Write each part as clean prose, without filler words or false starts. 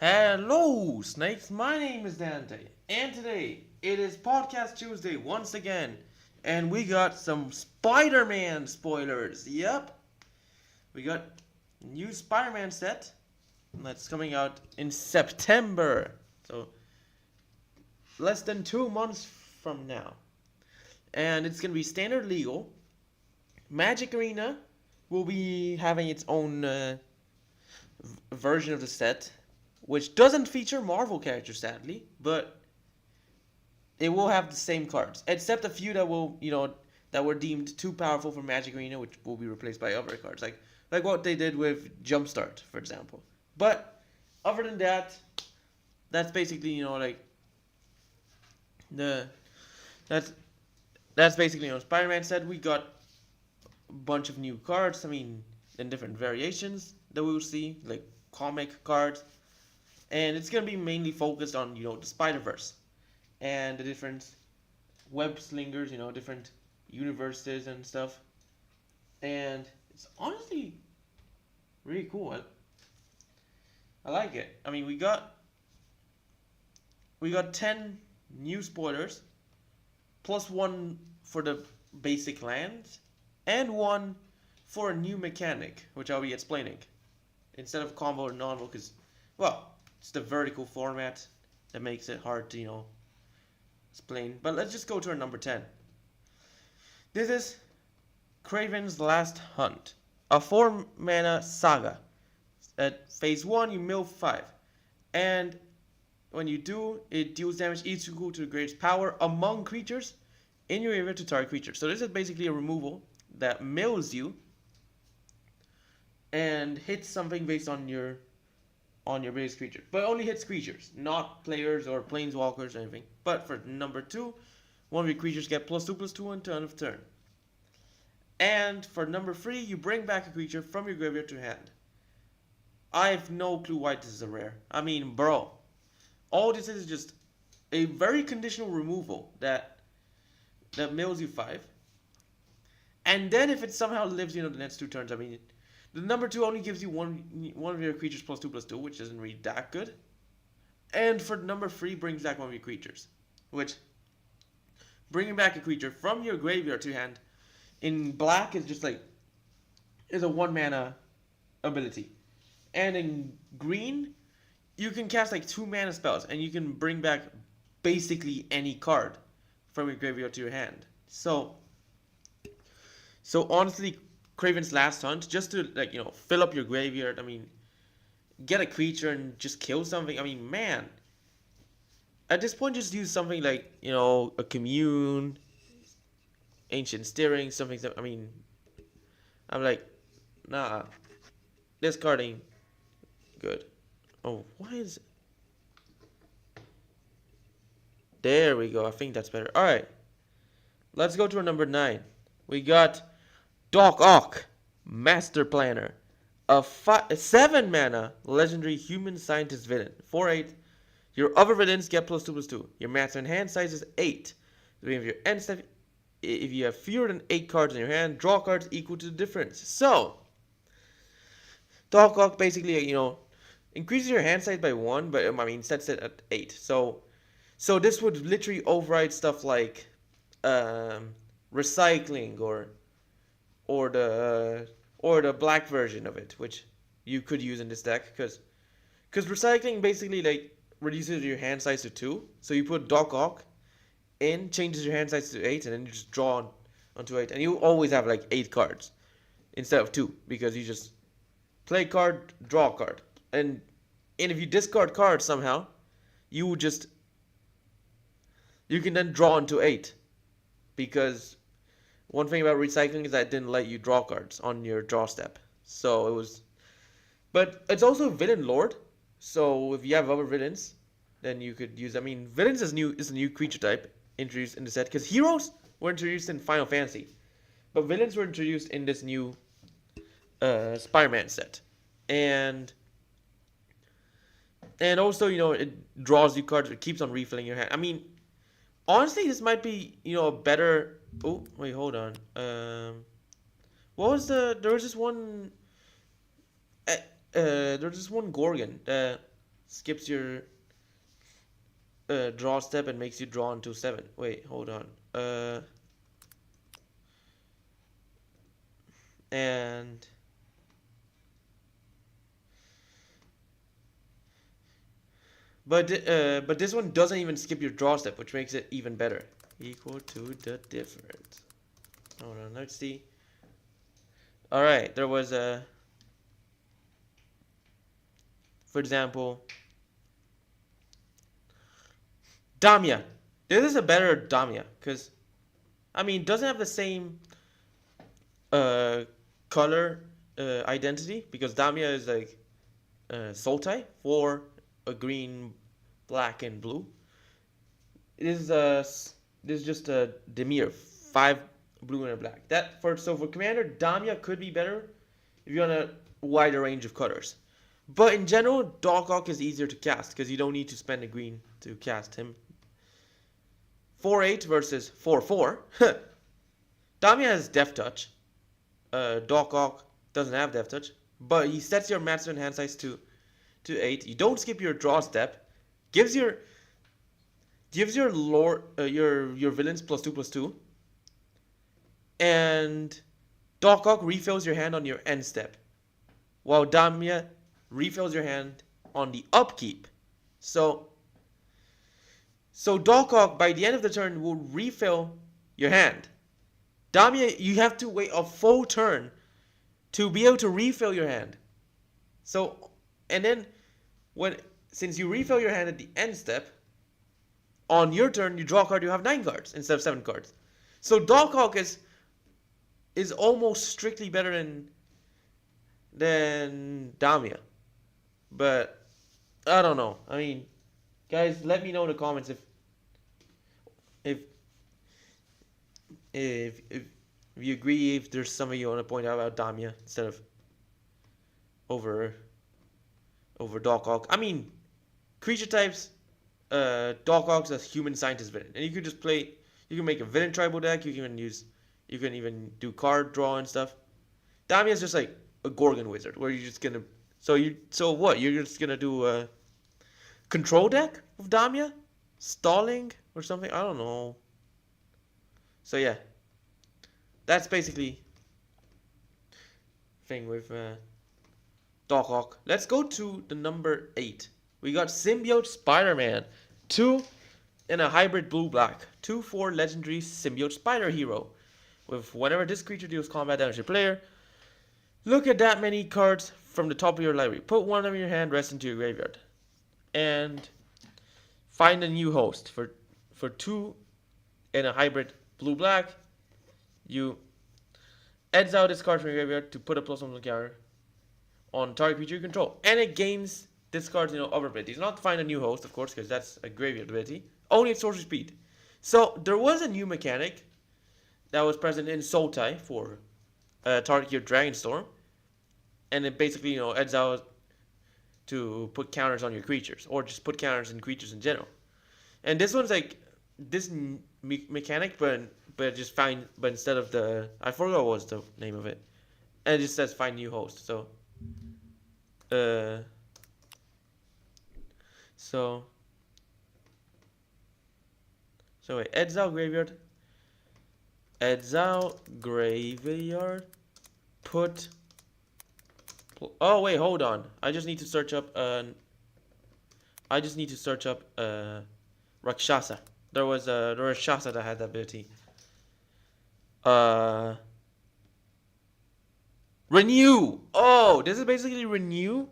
Hello, Snakes. My name is Dante, and today it is Podcast Tuesday once again, and we got some Spider-Man spoilers. Yep, we got new Spider-Man set that's coming out in September, so less than 2 months from now, and it's gonna be standard legal. Magic Arena will be having its own version of the set, which doesn't feature Marvel characters, sadly, but it will have the same cards, except a few that will, that were deemed too powerful for Magic Arena, which will be replaced by other cards, like what they did with Jumpstart, for example. But other than that, that's basically, the that's that's basically, Spider-Man said we got a bunch of new cards. I mean, in different variations that we will see, like comic cards, and it's gonna be mainly focused on the Spider-Verse and the different web slingers, different universes and stuff. And it's honestly really cool. I like it. I mean, we got 10 new spoilers, plus one for the basic lands, and one for a new mechanic, which I'll be explaining instead of combo or non, because, well, it's the vertical format that makes it hard to explain. But let's just go to our number 10. This is Kraven's Last Hunt, a 4-mana saga. At phase 1, you mill 5, and when you do, it deals damage equal to the greatest power among creatures in your area to target creatures. So this is basically a removal that mills you and hits something based on your base creature, but only hits creatures, not players or planeswalkers or anything. But for number 2, one of your creatures get +2/+2 until end of turn. And for number 3, you bring back a creature from your graveyard to hand. I have no clue why this is a rare. I mean, bro, all this is just a very conditional removal that mills you 5. And then if it somehow lives, the next 2 turns, I mean, the number 2 only gives you one of your creatures +2/+2, which isn't really that good. And for number 3, brings back one of your creatures, which, bringing back a creature from your graveyard to hand in black is just is a 1-mana ability. And in green, you can cast 2-mana spells, and you can bring back basically any card from your graveyard to your hand. So honestly, Kraven's Last Hunt, just to fill up your graveyard. I mean, get a creature and just kill something. I mean, man, at this point, just use something like a Commune, Ancient Steering, something. I mean, I'm like, nah, this card ain't good. Oh, why is it? There we go. I think that's better. All right, let's go to our number 9. We got Doc Ock, Master Planner, a 7-mana legendary human scientist villain. 4/8. Your other villains get +2/+2. Your master in hand size is 8. If your end step, if you have fewer than 8 cards in your hand, draw cards equal to the difference. So, Doc Ock basically, increases your hand size by 1, but I mean sets it at 8. So this would literally override stuff like recycling or the black version of it, which you could use in this deck, because recycling basically reduces your hand size to 2. So you put Doc Ock in, changes your hand size to 8, and then you just draw onto 8, and you always have 8 cards instead of 2, because you just play card, draw a card, and if you discard cards somehow, you can then draw into 8, because one thing about recycling is that it didn't let you draw cards on your draw step. So it was, but it's also Villain Lord. So if you have other villains, then you could use. I mean, villains is a new creature type introduced in the set, because heroes were introduced in Final Fantasy, but villains were introduced in this new Spider-Man set, and also it draws you cards. It keeps on refilling your hand. I mean, honestly, this might be a better. Oh wait, hold on. What was there was this one. There was this one Gorgon. skips your draw step and makes you draw into 7. Wait, hold on. And but this one doesn't even skip your draw step, which makes it even better. Equal to the difference. Hold on, let's see. All right, there was a, for example, Damia. This is a better Damia because, I mean, it doesn't have the same color identity because Damia is like Sultai for a green, black, and blue. This is just a Demir, 5 blue and a black. So for Commander, Damia could be better if you want a wider range of colors. But in general, Doc Ock is easier to cast because you don't need to spend a green to cast him. 4-8 versus 4-4. Damia has Death Touch. Doc Ock doesn't have Death Touch, but he sets your maximum hand size to 8. You don't skip your draw step. Gives your lord your villains +2/+2. And Doc Ock refills your hand on your end step, while Damia refills your hand on the upkeep. So Doc Ock by the end of the turn will refill your hand. Damia, you have to wait a full turn to be able to refill your hand. So, and then since you refill your hand at the end step, on your turn you draw a card, you have 9 cards instead of 7 cards. So Doc Ock is almost strictly better than Damia. But I don't know. I mean, guys, let me know in the comments if you agree, if there's some of you want to point out about Damia instead of over Doc Ock. I mean, creature types, Doc Ock's a human scientist villain, and you can just play. You can make a villain tribal deck. You can even do card draw and stuff. Damia is just like a Gorgon wizard, where you're just gonna. So what? You're just gonna do a control deck of Damia, stalling or something. I don't know. So yeah, that's basically thing with Doc Ock. Let's go to the number 8. We got Symbiote Spider-Man, 2 in a hybrid blue-black, 2/4 legendary Symbiote Spider Hero. With whenever this creature deals combat damage to player, look at that many cards from the top of your library. Put one of your hand, rest into your graveyard, and find a new host for 2 in a hybrid blue-black. You exile this card from your graveyard to put a +1 counter on target creature you control, and it gains this card's other abilities. Not to find a new host, of course, because that's a graveyard ability. Only at sorcery speed. So there was a new mechanic that was present in Sultai for target your Dragonstorm, and it basically exiles to put counters on your creatures, or just put counters in creatures in general. And this one's like this mechanic, but just find, but instead of I forgot what was the name of it, and it just says find new host. So wait, exile graveyard, put. Oh wait, hold on. I just need to search up. Rakshasa. There was a Rakshasa that had that ability. Renew. Oh, this is basically Renew,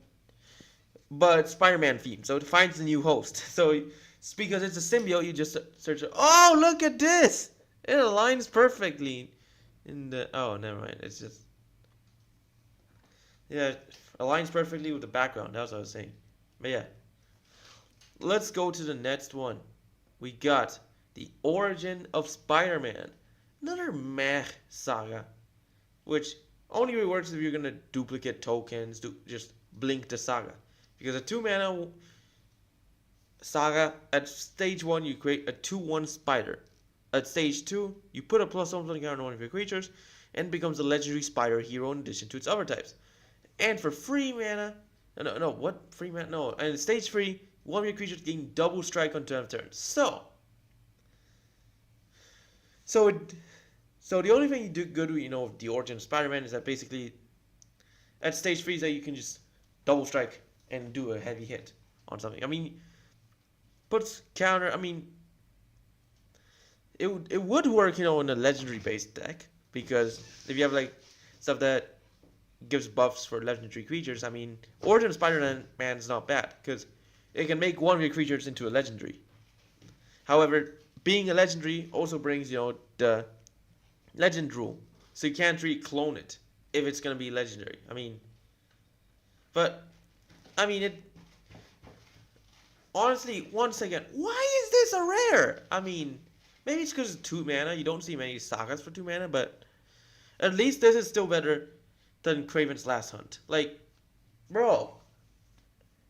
but Spider-Man theme. So it finds a new host. So because it's a symbiote, you just search. Oh, look at this! It aligns perfectly. Oh, never mind. It's just. Yeah, aligns perfectly with the background. That's what I was saying. But yeah. Let's go to the next one. We got the Origin of Spider-Man. Another meh saga. Which only really works if you're going to duplicate tokens to just blink the saga. Because a 2-mana saga, at stage 1 you create a 2/1 spider. At stage 2, you put a +1 counter on one of your creatures and becomes a legendary spider hero in addition to its other types. And for 3 mana, No, what free man? No, and stage 3, one of your creatures gain double strike on turn of turn. So it, so the only thing you do good with the origin of Spider-Man is that basically at stage 3 is that you can just double strike and do a heavy hit on something. I mean, puts counter. I mean, it would work in a legendary based deck, because if you have like stuff that gives buffs for legendary creatures, I mean, Origin of Spider-Man's not bad because it can make one of your creatures into a legendary. However, being a legendary also brings the legend rule, so you can't really clone it if it's gonna be legendary. I mean, it honestly, once again, why is this a rare? I mean, maybe it's because it's 2 mana. You don't see many sagas for 2 mana, but at least this is still better than Kraven's Last Hunt. Like, bro,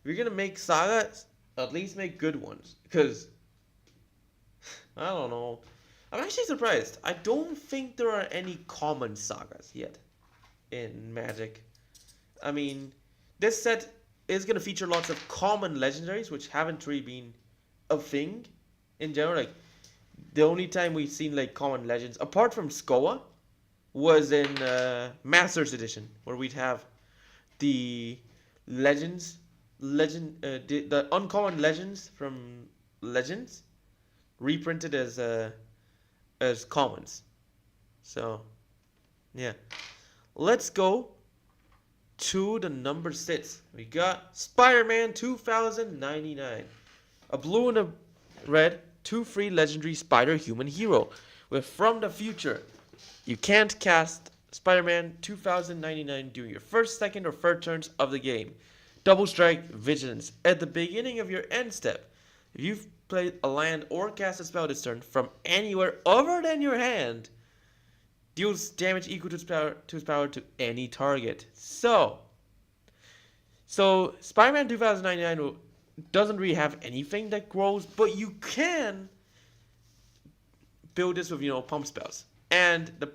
if you're gonna make sagas, at least make good ones. Because, I don't know. I'm actually surprised. I don't think there are any common sagas yet in Magic. I mean, this set is gonna feature lots of common legendaries, which haven't really been a thing in general. Like, the only time we've seen like common legends, apart from Skoa, was in Masters Edition, where we'd have the the uncommon legends from Legends reprinted as commons. So, yeah, let's go to the number 6. We got Spider-Man 2099, a blue and a red 2/3 legendary spider human hero with From the Future. You can't cast Spider-Man 2099 during your first, second, or third turns of the game. Double strike, vigilance. At the beginning of your end step, if you've played a land or cast a spell this turn from anywhere other than your hand, deals damage equal to its power to any target. So Spider-Man 2099 doesn't really have anything that grows, but you can build this with pump spells. And the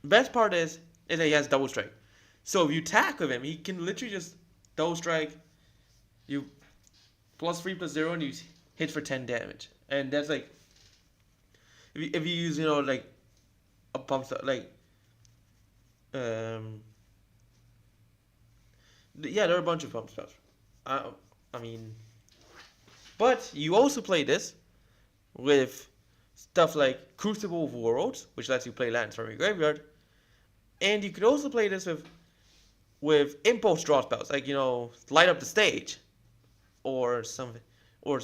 best part is that he has double strike. So if you attack with him, he can literally just double strike you +3/+0, and you hit for 10 damage. And that's like, if you use like a pump spell, like yeah, there are a bunch of pump spells. I mean, but you also play this with stuff like Crucible of Worlds, which lets you play lands from your graveyard, and you could also play this with impulse draw spells, like light up the stage, or something, or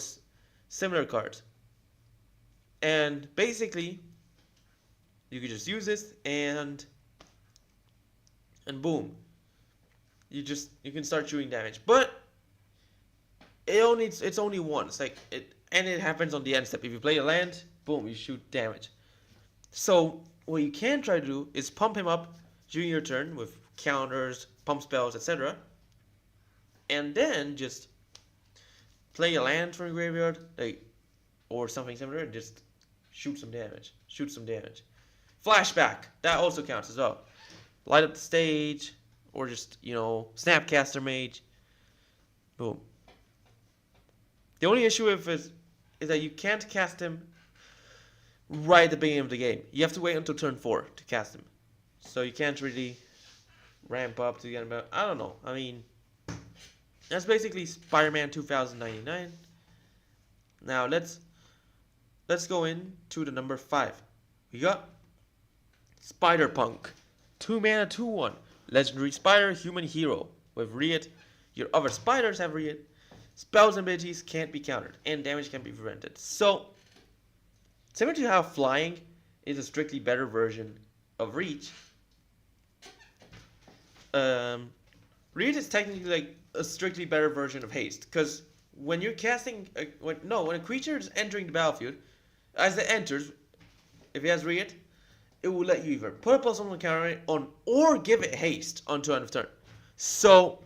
similar cards. And basically, you could just use this and boom, you can start shooting damage. But it's only once, and it happens on the end step. If you play a land, boom, you shoot damage. So what you can try to do is pump him up during your turn with counters, pump spells, etc. And then just play a land from your graveyard, or something similar, and just shoot some damage. Flashback, that also counts as well. Light up the stage, or just Snapcaster Mage. Boom. The only issue with is that you can't cast him right at the beginning of the game. You have to wait until turn 4 to cast him. So you can't really ramp up to get him out. I don't know. I mean, that's basically Spider-Man 2099. Now let's go into the number 5. We got Spider-Punk. 2 mana, 2/1. Legendary Spider, human hero. With Riot, your other spiders have Riot. Spells and abilities can't be countered, and damage can be prevented. So, similar to how flying is a strictly better version of Reach, Reach is technically like a strictly better version of Haste, because when you're casting, when a creature is entering the battlefield, as it enters, if it has Riot, it will let you either put a +1 counter on or give it Haste until end of turn. So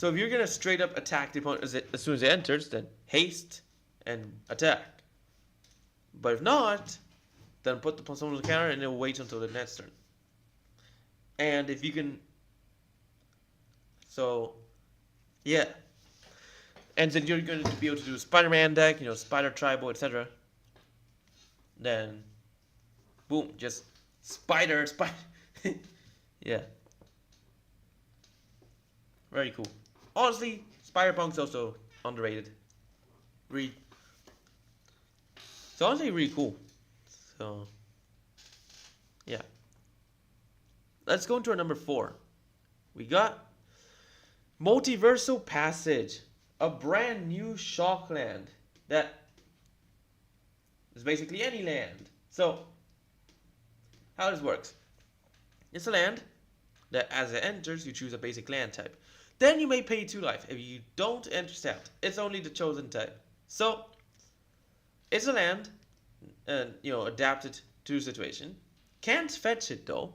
if you're gonna straight up attack the opponent as soon as it enters, then haste and attack. But if not, then put the +1 counter and it will wait until the next turn. And if you can, so yeah, and then you're going to be able to do Spider-Man deck, Spider Tribal, etc. Then, boom, just spider. Yeah, very cool. Honestly, Spider-Punk's also underrated. Really, it's honestly really cool. So, yeah. Let's go into our number 4. We got Multiversal Passage, a brand new Shockland that is basically any land. So, how this works. It's a land that as it enters, you choose a basic land type. Then you may pay 2 life. If you don't intercept, it's only the chosen type. So, it's a land, and adapted to the situation. Can't fetch it though.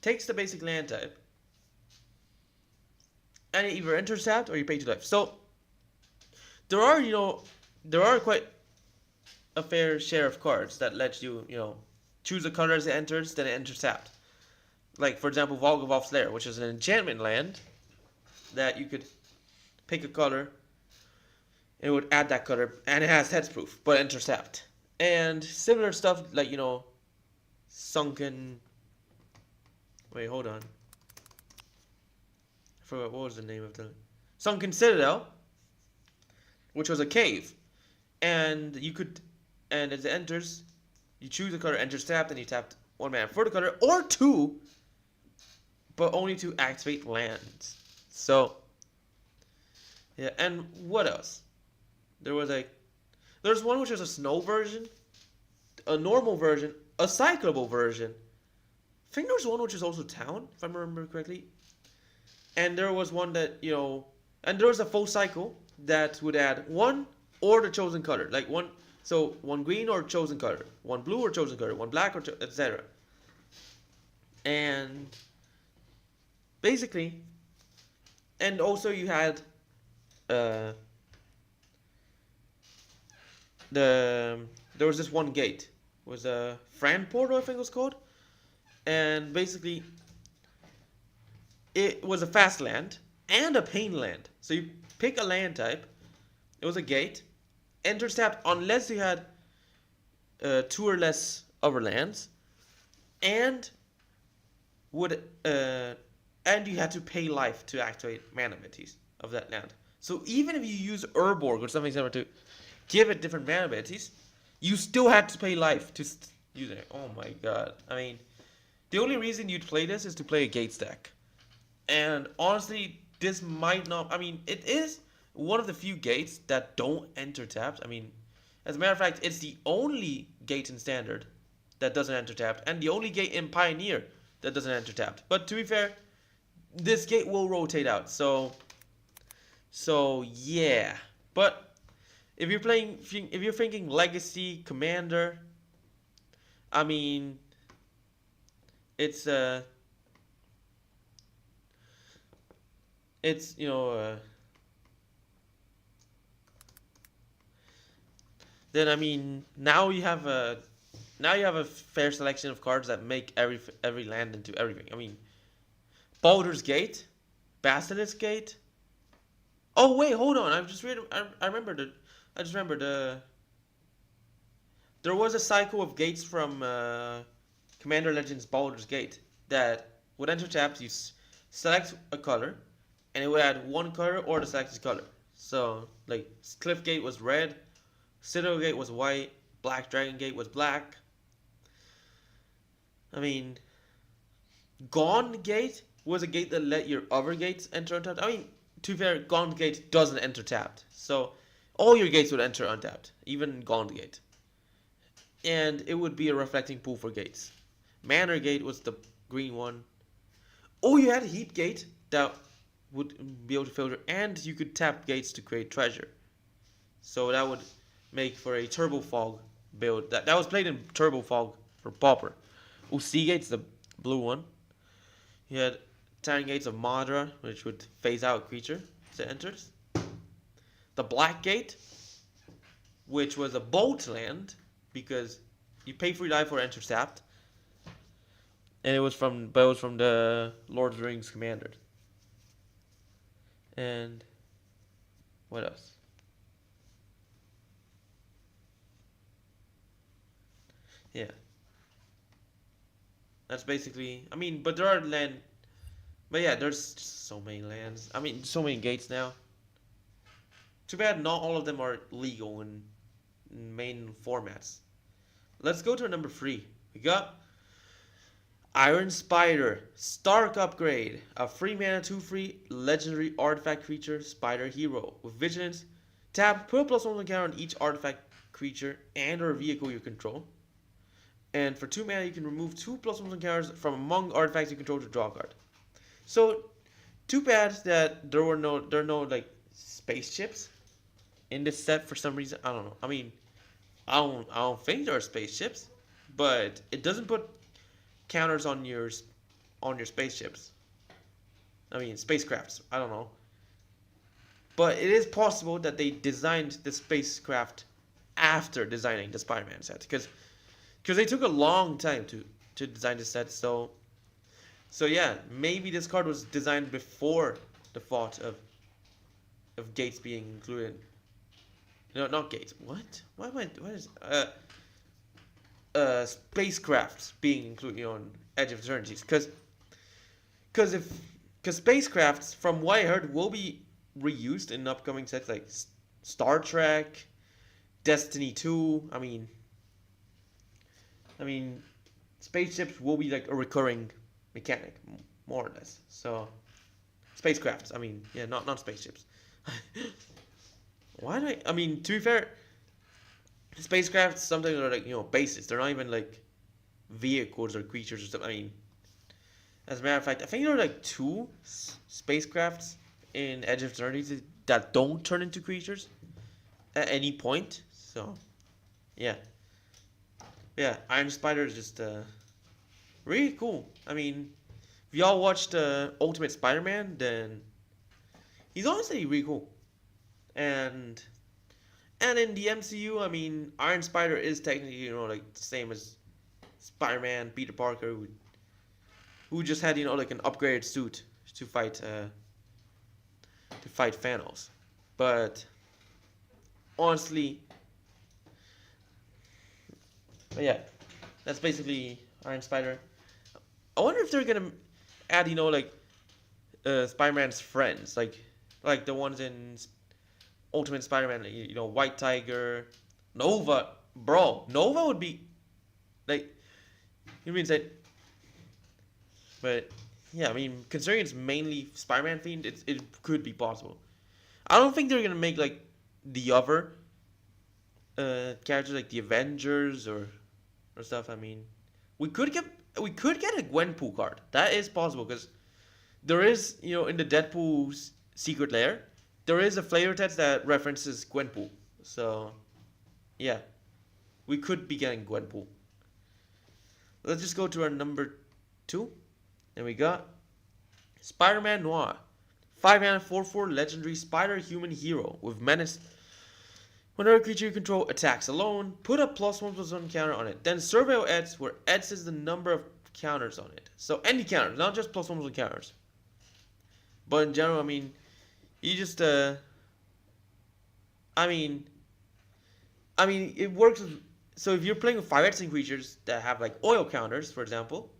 Takes the basic land type. And you either intercept or you pay 2 life. So, there are quite a fair share of cards that let you, choose a color as it enters, then intercept. Like, for example, Volgavoff's Lair, which is an enchantment land that you could pick a color, and it would add that color, and it has hexproof, but intercept. And similar stuff like, Sunken... Wait, hold on. I forgot what was the name of the... Sunken Citadel, which was a cave. And you could... And as it enters, you choose a color, intercept, and you tapped 1 mana for the color, or 2, but only to activate lands. So, yeah, and what else? There's one which is a snow version, a normal version, a cyclable version. I think there was one which is also town, if I remember correctly. And there was one that, and there was a full cycle that would add 1 or the chosen color. Like 1 green or chosen color, 1 blue or chosen color, 1 black or etc. And basically, and also you had there was this one gate. It was a Fran Portal, I think it was called. And basically, it was a fast land and a pain land. So you pick a land type. It was a gate. Intercept unless you had 2 or less other lands. And and you had to pay life to activate mana abilities of that land. So even if you use Urborg or something similar to give it different mana abilities, you still had to pay life to use it. Oh my god. I mean, the only reason you'd play this is to play a Gates deck. And honestly, this might not... I mean, it is one of the few gates that don't enter tapped. I mean, as a matter of fact, it's the only gate in Standard that doesn't enter tapped. And the only gate in Pioneer that doesn't enter tapped. But to be fair, this gate will rotate out. So yeah. But if you're thinking Legacy, Commander, I mean, it's then I mean now you have a fair selection of cards that make every land into everything. I mean, Baldur's Gate, Basilisk Gate. Oh wait, hold on. I just remembered. There was a cycle of gates from Commander Legends Baldur's Gate that would enter tapped. You select a color, and it would add 1 color or the selected color. So like Cliff Gate was red, Citadel Gate was white, Black Dragon Gate was black. I mean, Gaunt Gate was a gate that let your other gates enter untapped. I mean, to be fair, Gaunt Gate doesn't enter tapped. So all your gates would enter untapped, even Gaunt Gate. And it would be a reflecting pool for gates. Manor Gate was the green one. Oh, you had Heap Gate that would be able to filter, and you could tap gates to create treasure. So that would make for a Turbo Fog build. That was played in Turbo Fog for Pauper. Oh, Sea Gate's the blue one. You had 10 Gates of Madra, which would phase out a creature as it enters. The Black Gate, which was a bolt land, because you pay 3 life for intercept. and it was from the Lord of the Rings Commander. And what else? Yeah, that's basically. I mean, but there are land. But yeah, there's so many lands. I mean, so many gates now. Too bad not all of them are legal in main formats. Let's go to number 3. We got Iron Spider, Stark Upgrade, a free mana 2/3 legendary artifact creature, Spider Hero. With Vigilance, tap, put a +1 counter on each artifact creature and or vehicle you control. And for 2 mana, you can remove 2 +1 counters from among artifacts you control to draw a card. So, too bad that there are no like spaceships in this set for some reason. I don't know. I mean, I don't think there are spaceships, but it doesn't put counters on your spaceships. I mean, spacecrafts. I don't know. But it is possible that they designed the spacecraft after designing the Spider-Man set, because they took a long time to design the set. So yeah, maybe this card was designed before the thought of gates being included. No, not gates. What? What is spacecrafts being included on Edge of Eternities? Because spacecrafts, from what I heard, will be reused in upcoming sets like Star Trek, Destiny 2. I mean, spaceships will be like a recurring mechanic, more or less. So, spacecrafts. I mean, yeah, not spaceships. Why do I mean, to be fair, spacecrafts sometimes are like, bases. They're not even like vehicles or creatures or something. I mean, as a matter of fact, I think there are like 2 spacecrafts in Edge of Eternity that don't turn into creatures at any point. So, yeah. Yeah, Iron Spider is just really cool. I mean, if y'all watched Ultimate Spider-Man, then he's honestly really cool. And in the MCU, I mean, Iron Spider is technically, like the same as Spider-Man, Peter Parker, who just had, like an upgraded suit to fight Thanos. But honestly, but yeah, that's basically Iron Spider. I wonder if they're gonna add, like Spider-Man's friends, like the ones in Ultimate Spider-Man, White Tiger, Nova. Bro, Nova would be like, you mean that? But yeah, I mean, considering it's mainly Spider-Man themed, it could be possible. I don't think they're gonna make like the other characters like the Avengers or stuff. I mean, we could get a Gwenpool card. That is possible, because there is, in the Deadpool's secret lair, there is a flavor text that references Gwenpool. So yeah, we could be getting Gwenpool. Let's just go to our number 2. And we got Spider-Man Noir. 5 mana 4/4 legendary spider human hero with menace. Whenever a creature you control attacks alone, put a +1/+1 counter on it. Then survey ETS, where ETS is the number of counters on it. So any counters, not just +1/+1 counters. But in general, I mean, you just I mean, it works with, so if you're playing with 5 ETSing creatures that have like oil counters, for example,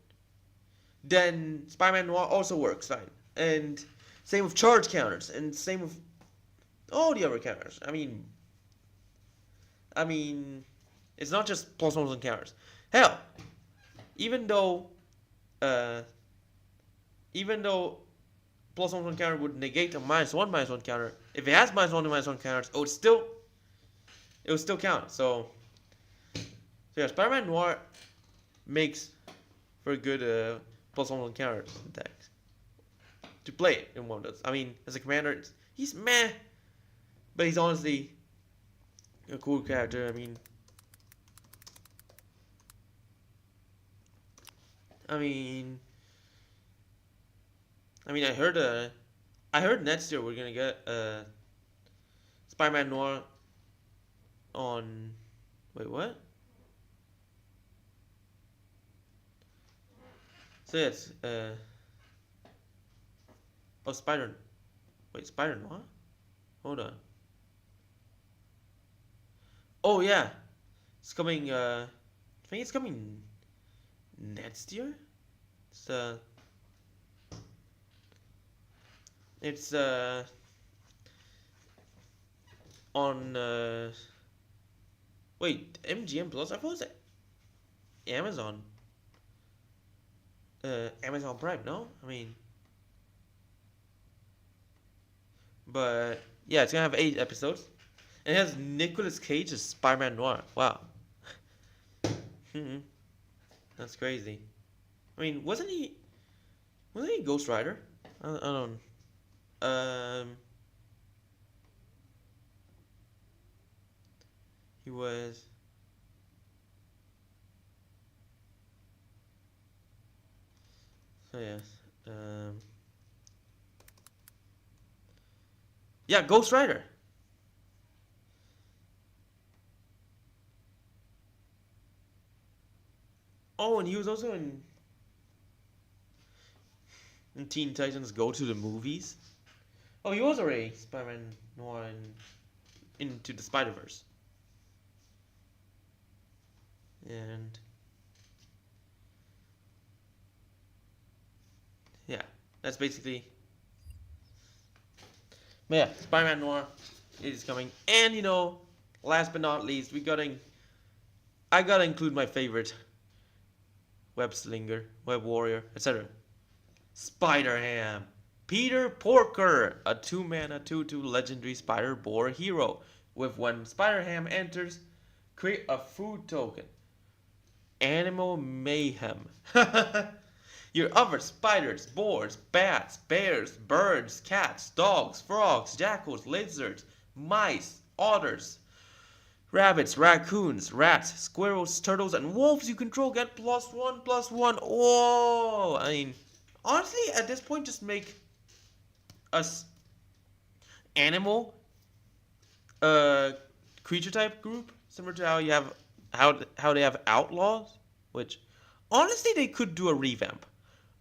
then Spider-Man Noir also works fine. And same with charge counters, and same with all the other counters. I mean, it's not just +1/+1 counters. Hell, even though +1/+1 counter would negate a -1/-1 counter, if it has -1/-1 counters, it would still count. So yeah, Spider-Man Noir makes for a good +1/+1 counter attacks to play it in one of those. I mean, as a commander, he's meh, but he's honestly a cool character. I heard next year we're gonna get Spider-Man Noir on. Wait, what? So yes, oh Spider, wait Spider what? Hold on. Oh yeah, it's coming. I think it's coming next year. It's it's on wait MGM Plus. I thought it was Amazon. Amazon Prime. No, I mean, but yeah, it's gonna have 8 episodes. And it has Nicolas Cage as Spider-Man Noir. Wow. That's crazy. I mean, wasn't he Ghost Rider? I don't. He was. So yes. Yeah, Ghost Rider. Oh, and he was also in Teen Titans Go to the Movies. Oh, he was already Spider-Man Noir Into the Spider-Verse. And yeah, that's basically. But yeah, Spider-Man Noir is coming, and last but not least, I gotta include my favorite web slinger, web warrior, etc. Spider-Ham. Peter Porker, a 2-mana 2/2 legendary spider boar hero. With when Spider-Ham enters, create a food token. Animal Mayhem. Your other spiders, boars, bats, bears, birds, cats, dogs, frogs, jackals, lizards, mice, otters, rabbits, raccoons, rats, squirrels, turtles, and wolves you control get +1/+1. Oh, I mean, honestly, at this point, just make us animal creature type group similar to how you have how they have outlaws, which honestly they could do a revamp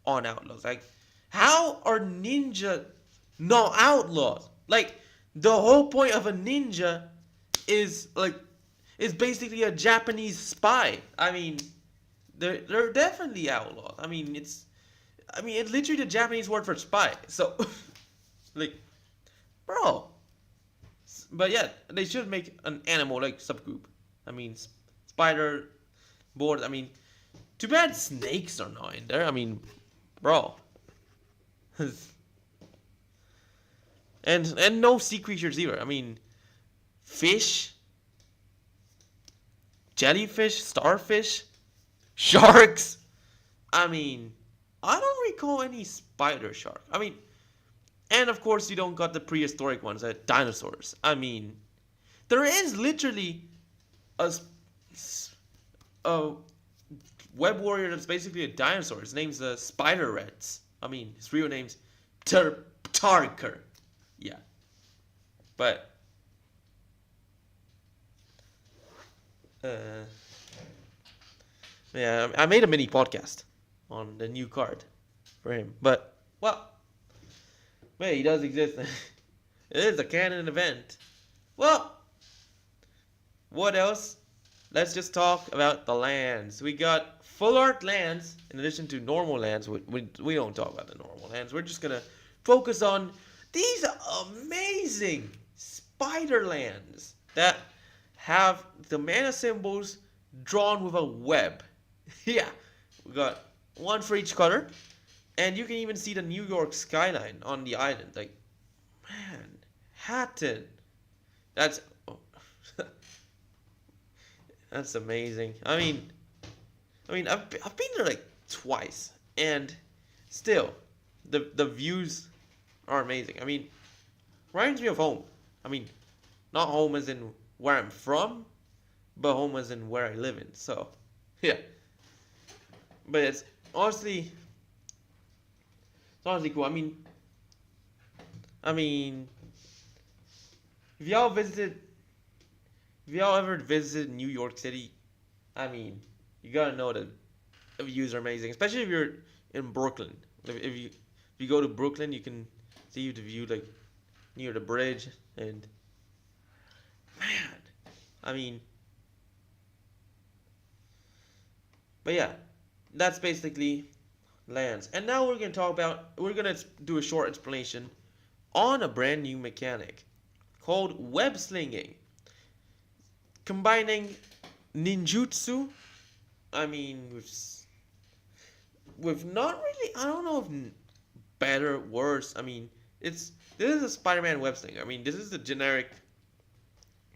on outlaws. Like, how are ninja not outlaws? Like, the whole point of a ninja is basically a Japanese spy. I mean, they're definitely outlaws. I mean, it's literally the Japanese word for spy. So, like, bro. But yeah, they should make an animal like subgroup. I mean, spider, board. I mean, too bad snakes are not in there. I mean, bro. and no sea creatures either. I mean, fish, jellyfish, starfish, sharks. I mean, I don't recall any spider shark. I mean, and of course you don't got the prehistoric ones, dinosaurs. I mean, there is literally a web warrior that's basically a dinosaur. His name's Spider Reds. I mean, his real name's Tarker. Yeah, but yeah, I made a mini podcast on the new card for him. But well, he does exist. It is a canon event. Well, what else? Let's just talk about the lands. We got full art lands in addition to normal lands. We don't talk about the normal lands. We're just gonna focus on these amazing spider lands that have the mana symbols drawn with a web. Yeah, we got one for each color, and you can even see the New York skyline on the island. Like, Manhattan. That's that's amazing. I mean, I've been there like twice, and still, the views are amazing. I mean, reminds me of home. I mean, not home as in where I'm from, but home as in where I live in. So, yeah. But it's honestly cool. I mean, if y'all ever visited New York City, I mean, you gotta know that the views are amazing, especially if you're in Brooklyn. If you go to Brooklyn, you can see the view like near the bridge, and man, I mean, but yeah, that's basically lands. And now we're gonna do a short explanation on a brand new mechanic called web slinging, combining ninjutsu. I mean, with not really, I don't know if better, worse. I mean, this is a Spider-Man web slinger. I mean, this is the generic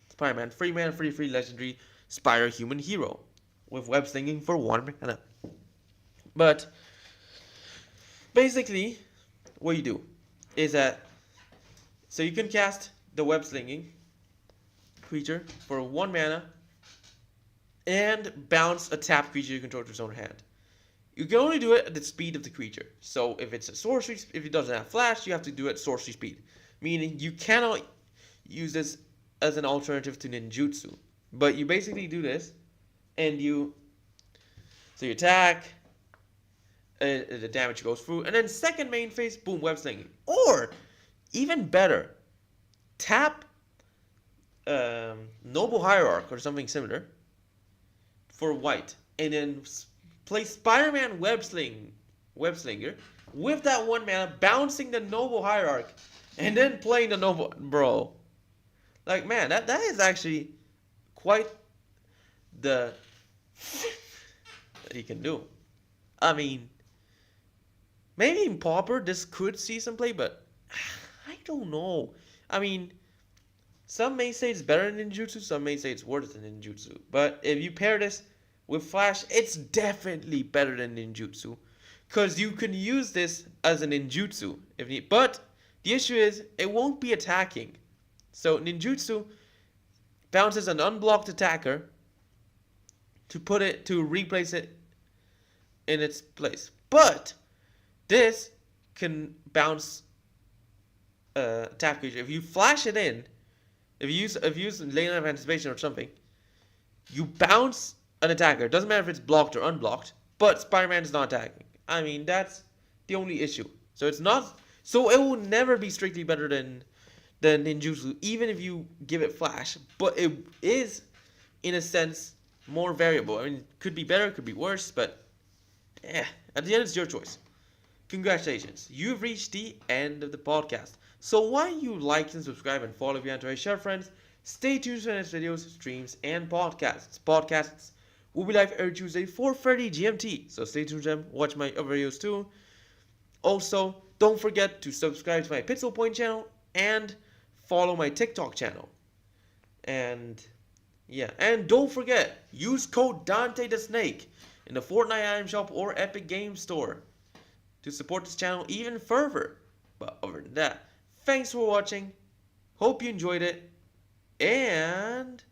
Spider-Man, free legendary Spider human hero with web slinging for 1 mana. But basically, what you do is that so you can cast the web slinging creature for 1 mana and bounce a tapped creature you control to its own hand. You can only do it at the speed of the creature. So if it's a sorcery, if it doesn't have flash, you have to do it at sorcery speed. Meaning you cannot use this as an alternative to ninjutsu. But you basically do this, and you attack, the damage goes through, and then second main phase, boom, web slinging. Or, even better, tap Noble Hierarch or something similar for white, and then play Spider-Man web slinger with that 1 mana, bouncing the Noble Hierarch, and then playing the Noble, bro. Like, man, that is actually quite the that he can do. I mean, maybe in Pauper this could see some play, but I don't know. I mean, some may say it's better than ninjutsu, some may say it's worse than ninjutsu. But if you pair this with flash, it's definitely better than ninjutsu, because you can use this as a ninjutsu if need. But the issue is it won't be attacking. So ninjutsu bounces an unblocked attacker to replace it in its place. But this can bounce tap creature. If you flash it in, if you use lane of anticipation or something, you bounce an attacker. It doesn't matter if it's blocked or unblocked, but Spider-Man is not attacking. I mean, that's the only issue. So it's not. So it will never be strictly better than ninjutsu, even if you give it flash. But it is, in a sense, more variable. I mean, it could be better, it could be worse, but at the end, it's your choice. Congratulations, you've reached the end of the podcast. So why don't you like and subscribe and follow if you want to share, friends? Stay tuned for the next videos, streams, and podcasts. Podcasts will be live every Tuesday, 4:30 GMT. So stay tuned to them. Watch my other videos too. Also, don't forget to subscribe to my Pixel Point channel and follow my TikTok channel. And yeah, and don't forget, use code Dante the Snake in the Fortnite item shop or Epic Games Store to support this channel even further. But other than that, thanks for watching. Hope you enjoyed it. And